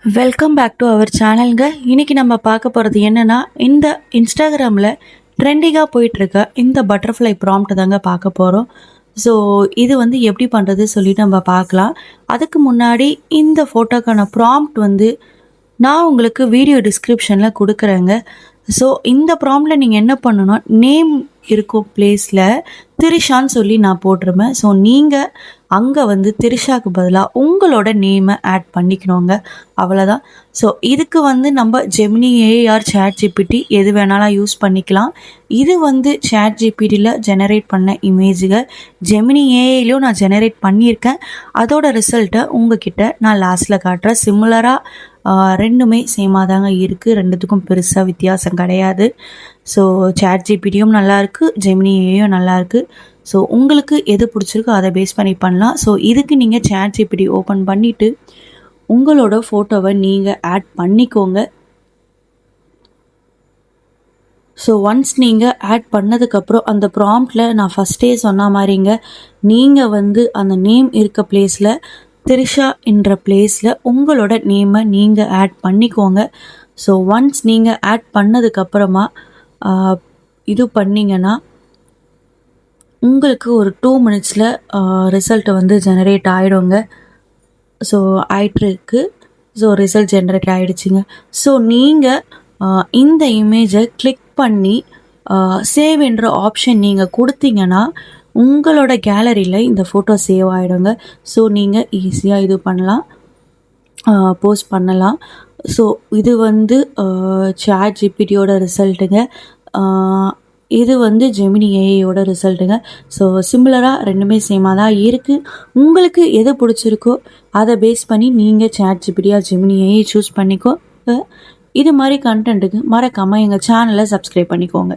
Welcome back to our சேனலுங்க. இன்றைக்கி நம்ம பார்க்க போகிறது என்னென்னா, இந்த இன்ஸ்டாகிராமில் ட்ரெண்டிங்காக போயிட்டுருக்க இந்த பட்டர்ஃப்ளை ப்ராம்ப்ட் தாங்க பார்க்க போகிறோம். ஸோ இது வந்து எப்படி பண்ணுறது சொல்லிட்டு நம்ம பார்க்கலாம். அதுக்கு முன்னாடி இந்த ஃபோட்டோக்கான ப்ராம்ப்ட் வந்து நான் உங்களுக்கு வீடியோ டிஸ்கிரிப்ஷனில் கொடுக்குறேங்க. ஸோ இந்த ப்ராம்ப்டில் நீங்கள் என்ன பண்ணணும்னா, நேம் இருக்கும் பிளேஸில் திரிஷான்னு சொல்லி நான் போட்டிருப்பேன். ஸோ நீங்கள் அங்கே வந்து திரிஷாவுக்கு பதிலாக உங்களோட நேமை ஆட் பண்ணிக்கணுங்க, அவ்வளோதான். ஸோ இதுக்கு வந்து நம்ம Gemini AI or ChatGPT எது வேணாலும் யூஸ் பண்ணிக்கலாம். இது வந்து சாட் ஜிபிடியில் ஜெனரேட் பண்ண இமேஜுகள், ஜெமினி ஏஐலையும் நான் ஜெனரேட் பண்ணியிருக்கேன். அதோட ரிசல்ட்டை உங்ககிட்ட நான் லாஸ்ட்டில் காட்டுறேன். சிமிலராக ரெண்டுமே சேமாக தாங்க இருக்குது, ரெண்டுத்துக்கும் பெருசாக வித்தியாசம் கிடையாது. ஸோ சாட் ஜிபிடியும் நல்லாயிருக்கு, ஜெமினி ஏஐயும் நல்லாயிருக்கு. ஸோ உங்களுக்கு எது பிடிச்சிருக்கோ அதை பேஸ் பண்ணி பண்ணலாம். ஸோ இதுக்கு நீங்கள் சாட் ஜிபிடி ஓப்பன் பண்ணிவிட்டு உங்களோட ஃபோட்டோவை நீங்கள் ஆட் பண்ணிக்கோங்க. ஸோ ஒன்ஸ் நீங்கள் ஆட் பண்ணதுக்கப்புறம் அந்த ப்ராம்ப்டில் நான் ஃபஸ்ட்டே சொன்ன மாதிரிங்க, நீங்கள் வந்து அந்த நேம் இருக்க பிளேஸில் திரிஷா என்ற பிளேஸில் உங்களோட நேமை நீங்கள் ஆட் பண்ணிக்கோங்க. ஸோ ஒன்ஸ் நீங்கள் ஆட் பண்ணதுக்கப்புறமா இது பண்ணிங்கன்னா உங்களுக்கு ஒரு 2 மினிட்ஸில் ரிசல்ட்டு வந்து ஜெனரேட் ஆகிடுங்க. ஸோ ஆயிட்டுருக்கு. ஸோ ரிசல்ட் ஜென்ரேட் ஆகிடுச்சிங்க. ஸோ நீங்கள் இந்த இமேஜை கிளிக் பண்ணி சேவ் என்ற ஆப்ஷன் நீங்கள் கொடுத்தீங்கன்னா உங்களோட கேலரியில் இந்த ஃபோட்டோ சேவ் ஆகிடுங்க. ஸோ நீங்கள் ஈஸியாக இது பண்ணலாம், போஸ்ட் பண்ணலாம். ஸோ இது வந்து சாட் ஜிபிடியோட ரிசல்ட்டுங்க. இது வந்து ஜெமினி ஏஐயோட ரிசல்ட்டுங்க. ஸோ சிமிலராக ரெண்டுமே சேமாக தான் இருக்குது. உங்களுக்கு எது பிடிச்சிருக்கோ அதை பேஸ் பண்ணி நீங்கள் சாட் ஜிபிடியா ஜெமினி ஏஐ சூஸ் பண்ணிக்கோ. இது மாதிரி கண்டென்ட்டுக்கு மறக்காமல் எங்கள் சேனலை சப்ஸ்கிரைப் பண்ணிக்கோங்க.